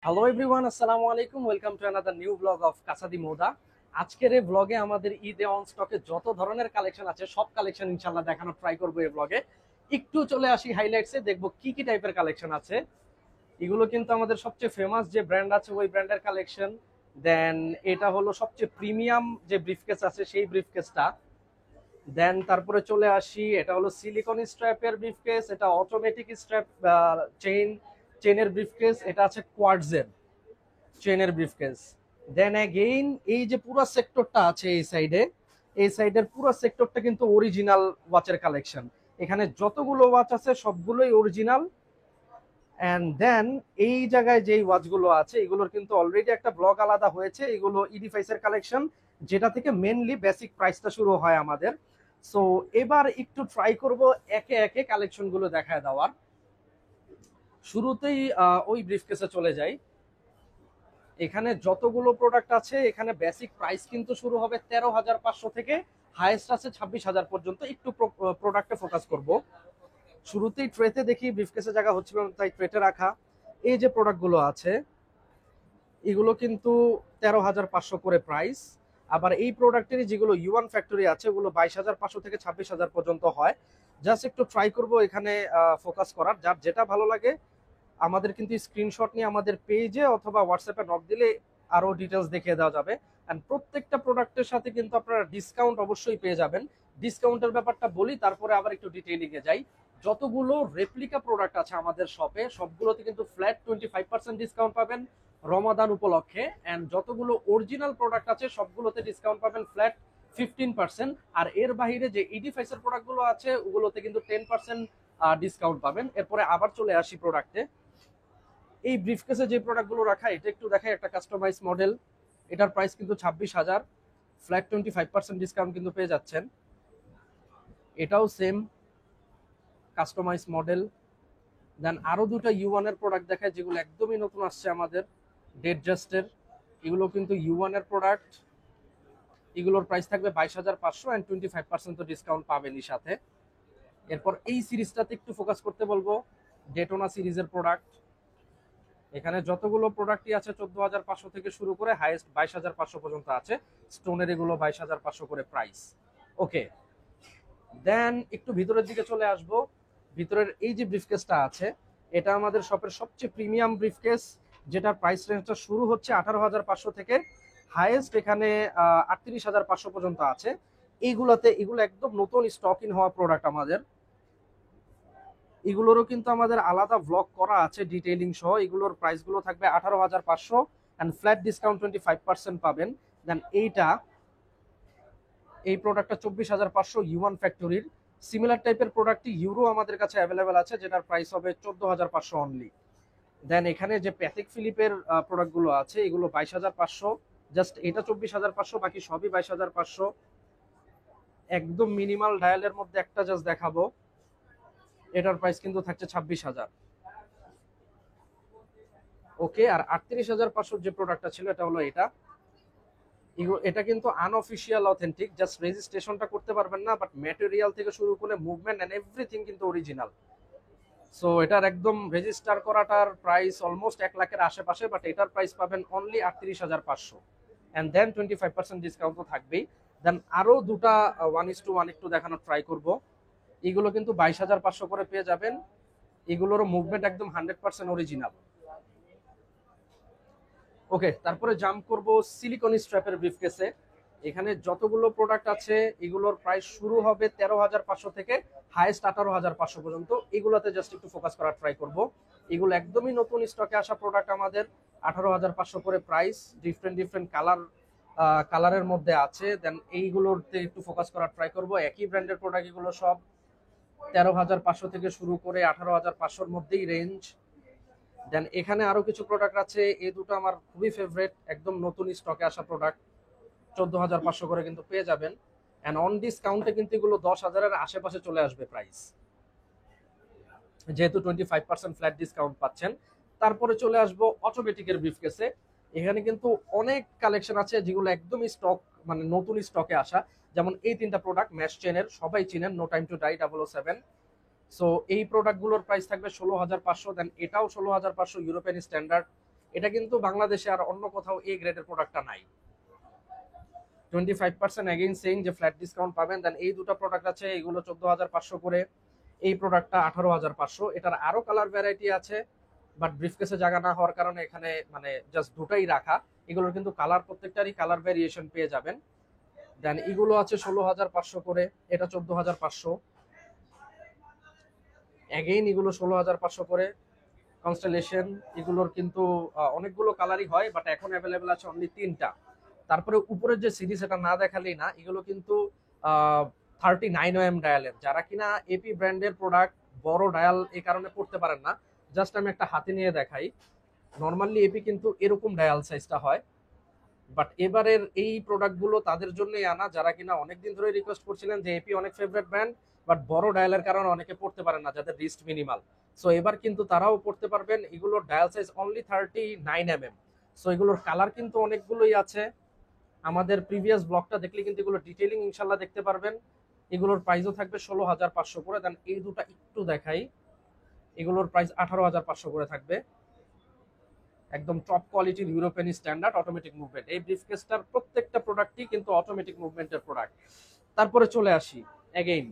Hello everyone, আসসালামু আলাইকুম। Welcome to another new blog of Kasadi Moda. আজকের এই ব্লগে আমাদের ঈদে অন স্টকে যত ধরনের কালেকশন আছে সব কালেকশন ইনশাল্লাহ দেখানোর ট্রাই করবো এই ব্লগে। একটু চলে আসি হাইলাইটসে, দেখবো কি কি টাইপের কালেকশন আছে। এগুলো কিন্তু আমাদের সবচেয়ে ফেমাস যে ব্র্যান্ড আছে ওই ব্র্যান্ডের কালেকশন। দেন এটা হলো সবচেয়ে প্রিমিয়াম যে ব্রিফকেস আছে সেই ব্রিফকেসটা। দেন তারপরে চলে আসি, এটা হলো সিলিকন স্ট্র্যাপের ব্রিফকেস, এটা অটোমেটিক স্ট্র্যাপ চেনের ব্রিফকেস, এটা আছে কোয়ার্টজের চেনের ব্রিফকেস। দেন অ্যাগেইন এই যে পুরো সেক্টরটা আছে এই সাইডের পুরো সেক্টরটা কিন্তু অরিজিনাল ওয়াচের কালেকশন। এখানে যতগুলো ওয়াচ আছে সবগুলোই অরিজিনাল। অ্যান্ড দেন এই জায়গায় যেই ওয়াচগুলো আছে এগুলোর কিন্তু অলরেডি একটা ব্লগ আলাদা হয়েছে, এগুলো ইডিফাইসের কালেকশন, যেটা থেকে মেনলি বেসিক প্রাইসটা শুরু হয় আমাদের। সো এবার একটু ট্রাই করব একে একে কালেকশনগুলো দেখায় দেওয়ার। শুরুতেই ওই ব্রিফকেসে চলে যাই। এখানে যতগুলো প্রোডাক্ট আছে এখানে বেসিক প্রাইস কিন্তু শুরু হবে 13,500 থেকে, হাইয়েস্ট আছে 26,000 পর্যন্ত। একটু প্রোডাক্টে ফোকাস করব। শুরুতেই ট্রেতে দেখি, ব্রিফকেসে জায়গা হচ্ছিল না তাই ট্রেতে রাখা। এই যে প্রোডাক্টগুলো আছে এগুলো কিন্তু 13,500 করে প্রাইস। আবার এই প্রোডাক্টেরই যেগুলো ইউয়ান ফ্যাক্টরি আছে ওগুলো 22,500 থেকে 26,000 পর্যন্ত হয়। জাস্ট একটু ট্রাই করব এখানে ফোকাস করার, যার যেটা ভালো লাগে আমাদের কিন্তু স্ক্রিনশট নিয়ে আমাদের পেজে অথবা হোয়াটসঅ্যাপে নক দিলে আরো ডিটেলস দেখিয়ে দেওয়া যাবে। এন্ড প্রত্যেকটা প্রোডাক্টের সাথে কিন্তু আপনারা ডিসকাউন্ট অবশ্যই পেয়ে যাবেন। ডিসকাউন্টের ব্যাপারটা বলি, তারপরে আবার একটু ডিটেইলিংয়ে যাই। যতগুলো রেপ্লিকা প্রোডাক্ট আছে আমাদের শপে সবগুলোতে কিন্তু ফ্ল্যাট 25% ডিসকাউন্ট পাবেন রমাদান উপলক্ষে। এন্ড যতগুলো অরিজিনাল প্রোডাক্ট আছে সবগুলোতে ডিসকাউন্ট পাবেন ফ্ল্যাট 15%। আর এর বাইরে যে ইডিফাইসের প্রোডাক্টগুলো আছে ওগুলোতে কিন্তু 10% ডিসকাউন্ট পাবেন। এরপরে আবার চলে আসি প্রোডাক্টে। এই ব্রিফকেসে যে প্রোডাক্টগুলো রাখা এটা একটু দেখাই, একটা কাস্টমাইজ মডেল। এটার প্রাইস কিন্তু 26,000, ফ্ল্যাট 25% ডিসকাউন্ট কিন্তু পেয়ে যাচ্ছেন। এটাও সেম কাস্টমাইজ মডেল। দেন আরো দুটো ইউওয়ান এর প্রোডাক্ট দেখায় যেগুলো একদমই নতুন আসছে আমাদের, ডেড জাস্টের। এগুলো কিন্তু ইউওয়ান এর প্রোডাক্ট। এগুলোর প্রাইস থাকবে 22,500 অ্যান্ড 25% তো ডিসকাউন্ট পাবেনই সাথে। এরপর এই সিরিজটাতে একটু ফোকাস করতে বলবো, ডেটোনা সিরিজের প্রোডাক্ট। এখানে যতগুলো প্রোডাক্টই আছে 14,500 থেকে শুরু করে হাইয়েস্ট 22,500 পর্যন্ত আছে। স্টোনের এগুলো 22,500 করে প্রাইস। ওকে, দেন একটু ভিতরের দিকে চলে আসব। ভিতরের এই যে ব্রিফকেসটা আছে এটা আমাদের শপের সবচেয়ে প্রিমিয়াম ব্রিফকেস, যেটার প্রাইস রেঞ্জটা শুরু হচ্ছে 18,500 থেকে, হাইয়েস্ট এখানে 38,500 পর্যন্ত আছে। এগুলো একদম নতুন স্টক ইন হওয়া প্রোডাক্ট আমাদের। এগুলোরও কিন্তু আমাদের আলাদা ব্লগ করা আছে ডিটেইলিং সহ। এগুলোর প্রাইসগুলো থাকবে 18,500 অ্যান্ড ফ্ল্যাট ডিসকাউন্ট 25% পাবেন। দেন এই প্রোডাক্টটা 24,500 ইউয়ান ফ্যাক্টরির। সিমিলার টাইপের প্রোডাক্টটি ইউরো আমাদের কাছে অ্যাভেলেবেল আছে, যেটার প্রাইস হবে 14,500 অনলি। দেন এখানে যে প্যাথিক ফিলিপের প্রোডাক্টগুলো আছে এগুলো 22,500, জাস্ট এটা 24,500, বাকি সবই 22,500। একদম মিনিমাল ডায়ালের মধ্যে একটা জাস্ট দেখাবো, এটার প্রাইস কিন্তু থাকছে 26,000। ওকে, আর 38,500 যে প্রোডাক্টটা ছিল এটা হলো এটা কিন্তু আনঅফিশিয়াল অথেন্টিক, জাস্ট রেজিস্ট্রেশনটা করতে পারবেন না, বাট ম্যাটেরিয়াল থেকে শুরু করে মুভমেন্ট এন্ড এভরিথিং কিন্তু অরিজিনাল। সো এটার একদম রেজিস্টার করাটার প্রাইস অলমোস্ট 1 লাখের আশেপাশে, বাট এটার প্রাইস পাবেন অনলি 38,500 অ্যান্ড দেন 25% ডিসকাউন্ট তো থাকবেই। দেন আরো দুটা 1:1 একটু দেখানোর ট্রাই করব। এগুলো কিন্তু 22,500 করে পেয়ে যাবেন। এগুলোরও মুভমেন্ট একদম 100% অরিজিনাল। ওকে, তারপরে জাম্প করব সিলিকন স্ট্র্যাপের ব্রিফকেসে। এখানে যতগুলো প্রোডাক্ট আছে এগুলোর প্রাইস শুরু হবে 13,500 থেকে, হাইয়েস্ট 18,500 পর্যন্ত। এগুলোতে জাস্ট একটু ফোকাস করার ট্রাই করব। এগুলো একদমই নতুন স্টকে আসা প্রোডাক্ট আমাদের, 18,500 করে প্রাইস। ডিফারেন্ট ডিফারেন্ট কালারের মধ্যে আছে। দেন এইগুলোতে একটু ফোকাস করার ট্রাই করব। একই ব্র্যান্ডের প্রোডাক্ট এগুলো সব, 13,500 থেকে শুরু করে 18,500-র মধ্যেই রেঞ্জ। দেন এখানে আরো কিছু প্রোডাক্ট আছে, এই দুটো আমার খুবই ফেভারিট, একদম নতুন স্টকে আসা প্রোডাক্ট, 14,500 করে কিন্তু পেয়ে যাবেন। এন্ড অন ডিসকাউন্টে কিন্তু এগুলো 10,000-এর আশেপাশে চলে আসবে প্রাইস, যেহেতু 25% ফ্ল্যাট ডিসকাউন্ট পাচ্ছেন। তারপরে চলে আসবো অটোমেটিকের ব্রিফকেসে। এখানে কিন্তু অনেক কালেকশন আছে যেগুলো একদমই স্টক, মানে নতুন স্টকে আসা। যেমন এই তিনটা প্রোডাক্ট ম্যাশ চেনের, সবাই চিনেন, no time to die 007। So এই প্রোডাক্টগুলোর প্রাইস থাকবে 16,500। দেন এটাও 16,500 ইউরোপিয়ান স্ট্যান্ডার্ড। এটা কিন্তু বাংলাদেশে আর অন্য কোথাও এই গ্রেডের প্রোডাক্টটা নাই। 25% এগেইন সেইং যে ফ্ল্যাট ডিসকাউন্ট পাবেন। দেন এই দুটো প্রোডাক্ট আছে, এগুলো 14,500 করে, এই প্রোডাক্টটা 18,500। এটার আরো কালার ভ্যারাইটি আছে, বাট ব্রিফকেসে জায়গা না হওয়ার কারণে এখানে মানে জাস্ট দুটাই রাখা। এগুলোর কিন্তু কালার প্রত্যেকটারই কালার ভ্যারিয়েশন পেয়ে যাবেন। দেন এগুলো আছে 16,500 করে, এটা 14,500। এগেইন এগুলো 16,500 করে কনস্টেলেশন। এগুলোর কিন্তু অনেকগুলো কালারই হয়, বাট এখন অ্যাভেলেবেল আছে অনলি 3টা। তারপরে উপরের যে সিরিজ, এটা না দেখালেই না, এগুলো কিন্তু 39mm ডায়ালের। যারা কিনা এপি ব্র্যান্ডের প্রোডাক্ট বড় ডায়াল এই কারণে পড়তে পারেন না, জাস্ট আমি একটা হাতে নিয়ে দেখাই। নর্মালি এপি কিন্তু এরকম ডায়াল সাইজটা হয়, বাট এবারের এই প্রোডাক্টগুলো তাদের জন্যই আনা যারা কিনা অনেকদিন ধরে রিকোয়েস্ট করছিলেন যে এপি অনেক ফেভারিট ব্র্যান্ড, বাট বড় ডায়ালের কারণে অনেকে পড়তে পারেন না, যাদের রিস্ট মিনিমাল। সো এবার কিন্তু তারাও পড়তে পারবেন। এগুলোর dial size only 39mm। So এগুলোর কালার কিন্তু অনেকগুলোই আছে। আমাদের প্রিভিয়াস ব্লগটা দেখলে কিন্তু এগুলো ডিটেইলিং ইনশাল্লাহ দেখতে পারবেন। এগুলোর প্রাইসও থাকবে 16,500 করে। দেন এই দুটা একটু দেখাই, এগুলোর প্রাইস 18,500 করে থাকবে। একদম টপ কোয়ালিটির ইউরোপিয়ান স্ট্যান্ডার্ড অটোমেটিক মুভমেন্ট। এই ব্রিফকেসটার প্রত্যেকটা প্রোডাক্টই কিন্তু অটোমেটিক মুভমেন্টের প্রোডাক্ট। তারপরে চলে আসি এগেইন,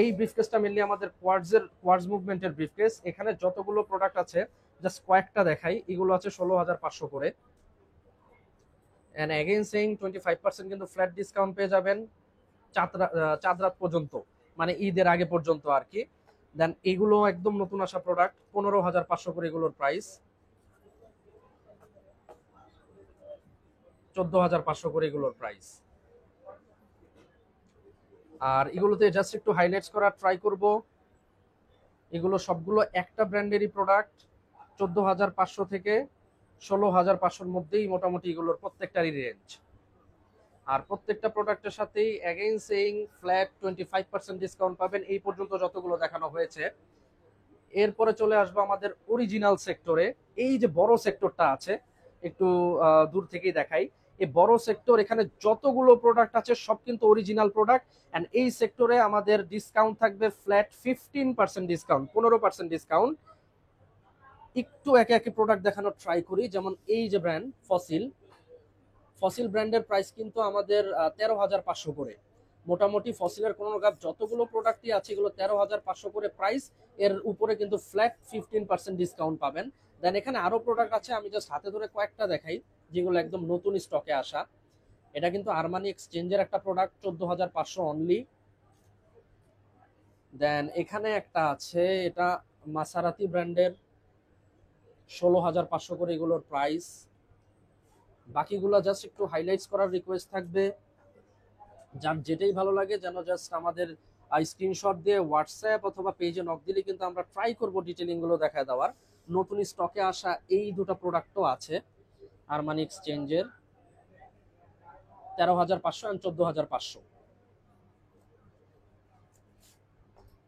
এই ব্রিফকেসটা মেনলি আমাদের কোয়ার্টজ মুভমেন্টের ব্রিফকেস। এখানে যতগুলো প্রোডাক্ট আছে জাস্ট কয়েকটা দেখাই। এগুলো আছে 16,500 করে। এন্ড এগেইন সেইং 25% কিন্তু ফ্ল্যাট ডিসকাউন্ট পেয়ে যাবেন চাঁদ রাত পর্যন্ত, মানে ঈদের আগে পর্যন্ত আর কি। দেন এগুলো একদম নতুন আসা প্রোডাক্ট, 15,500 করে এগুলোর প্রাইস। 14,500 করে এগুলোর প্রাইস। আর এগুলোতে জাস্ট একটু হাইলাইটস করার ট্রাই করব, এগুলো সবগুলো একটা ব্র্যান্ডেরই প্রোডাক্ট। 14,500 থেকে 16,500-র মধ্যেই মোটামুটি এগুলোর প্রত্যেকটারই রেঞ্জ। আর প্রত্যেকটা প্রোডাক্টের সাথেই অ্যাগেইন সেইং ফ্ল্যাট 25% ডিসকাউন্ট পাবেন, এই পর্যন্ত যতগুলো দেখানো হয়েছে। এরপরে চলে আসবো আমাদের অরিজিনাল সেক্টরে। এই যে বড় সেক্টরটা আছে, একটু দূর থেকেই দেখাই। এই বড় সেক্টর, এখানে যতগুলো প্রোডাক্ট আছে সব কিন্তু অরিজিনাল প্রোডাক্ট। এন্ড এই সেক্টরে আমাদের ডিসকাউন্ট থাকবে ফ্ল্যাট 15% ডিসকাউন্ট, 15% ডিসকাউন্ট। একটু একে একে প্রোডাক্ট দেখানোর ট্রাই করি। যেমন এই যে ব্র্যান্ড ফসিল ব্র্যান্ডের প্রাইস কিন্তু আমাদের 13,500 করে। মোটামুটি ফসিলের কোনো গাব যতগুলো প্রোডাক্টই আছে এগুলো 13,500 করে প্রাইস। এর উপরে কিন্তু ফ্ল্যাট 15% ডিসকাউন্ট পাবেন। দেন এখানে আরো প্রোডাক্ট আছে, আমি জাস্ট হাতে ধরে কয়েকটা দেখাই যেগুলো একদম নতুন স্টকে আসা। এটা কিন্তু আরমানি এক্সচেঞ্জের একটা প্রোডাক্ট, 14,500 অনলি। দেন এখানে একটা আছে, এটা মাসারাতি ব্র্যান্ডের, 16,500 করে এগুলোর প্রাইস। বাকিগুলো জাস্ট একটু হাইলাইটস করার রিকোয়েস্ট থাকবে, যার যেটাই ভালো লাগে যেন জাস্ট আমাদের স্ক্রিনশট দিয়ে হোয়াটসঅ্যাপ অথবা পেজে নক দিলে কিন্তু আমরা ট্রাই করব ডিটেলিং গুলো দেখায় দেওয়ার। নতুন স্টকে আসা এই দুটো প্রোডাক্টও আছে আরমানি এক্সচেঞ্জের, 13,500 আর 14,500।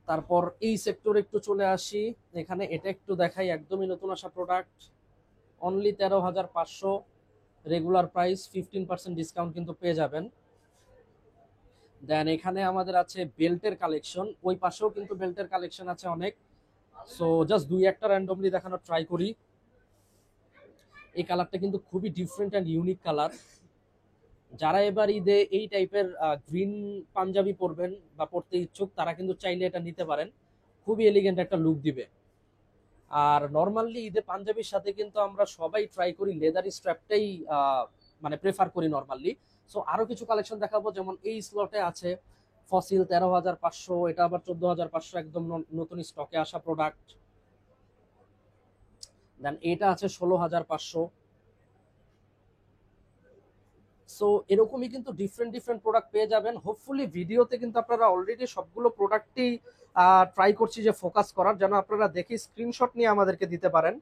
তারপর এই সেক্টরে একটু চলে আসি, এখানে এটা একটু দেখাই, একদমই নতুন আসা product, only 13,500 regular price, 15% discount কিন্তু পেয়ে যাবেন। দেন এখানে আমাদের আছে বেল্টের কালেকশন, ওই পাশেও কিন্তু বেল্টের কালেকশন আছে অনেক। সো জাস্ট দুই একটা র্যান্ডমলি দেখানোর ট্রাই করি। এই কালারটা কিন্তু খুবই ডিফারেন্ট অ্যান্ড ইউনিক কালার। যারা এবার ঈদে এই টাইপের গ্রিন পাঞ্জাবি পরবেন বা পরতে ইচ্ছুক তারা কিন্তু চাইলে এটা নিতে পারেন, খুবই এলিগেন্ট একটা লুক দিবে। আর নর্মালি ঈদে পাঞ্জাবির সাথে কিন্তু আমরা সবাই ট্রাই করি লেদারি স্ট্র্যাপটাই মানে প্রেফার করি নর্মালি। সো আরো কিছু কালেকশন দেখাবো, যেমন এই স্লটে আছে ফসিল 13,500, এটা আবার 14,500, একদম নতুন স্টকে আসা প্রোডাক্ট। দেন এটা আছে 16,500। সো এরকমই কিন্তু ডিফারেন্ট প্রোডাক্ট পেয়ে যাবেন। হোপফুলি ভিডিওতে কিন্তু আপনারা অলরেডি সবগুলো প্রোডাক্টই ট্রাই করছি যে ফোকাস করার, যেন আপনারা দেখি স্ক্রিনশট নিয়ে আমাদেরকে দিতে পারেন।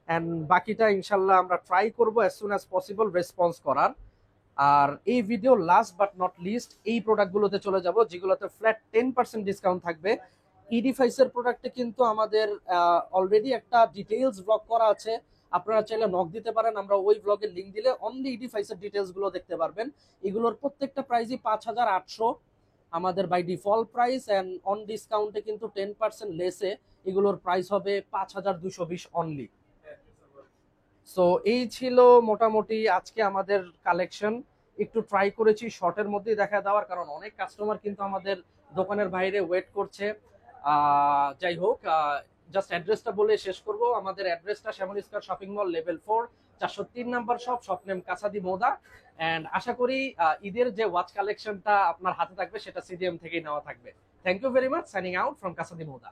অ্যান্ড বাকিটা ইনশাল্লাহ আমরা ট্রাই করবো as soon as possible response করার। আর এই video last but not list এই প্রোডাক্টগুলোতে চলে যাব যেগুলোতে ফ্ল্যাট 10% ডিসকাউন্ট থাকবে। ইডিফাইসের প্রোডাক্টে কিন্তু আমাদের অলরেডি একটা ডিটেইলস ব্লগ করা আছে, আপনারা চাইলে নক দিতে পারেন, আমরা ওই ব্লগের লিঙ্ক দিলে অনলি ইডিফাইসের ডিটেইলস গুলো দেখতে পারবেন। এগুলোর প্রত্যেকটা প্রাইসই 5,800 আমাদের by default price, and on ডিসকাউন্টে কিন্তু 10% লেসে এগুলোর প্রাইস হবে 5,220 অনলি। সো এই ছিল মোটামুটি আজকে আমাদের কালেকশন। একটু ট্রাই করেছি শর্টের মধ্যেই দেখা দেওয়ার, কারণ অনেক কাস্টমার কিন্তু আমাদের দোকানের বাইরে ওয়েট করছে। যাই হোক, জাস্ট অ্যাড্রেসটা বলে শেষ করব। আমাদের অ্যাড্রেসটা Shyamoli square shopping mall, level 4, 403 number shop, shop name Kasadi Moda. And আশা করি ঈদের যে ওয়াচ কালেকশনটা আপনার হাতে থাকবে সেটা সিডিএম থেকেই নেওয়া থাকবে। Thank you very much, signing out from Kasadi মোদা।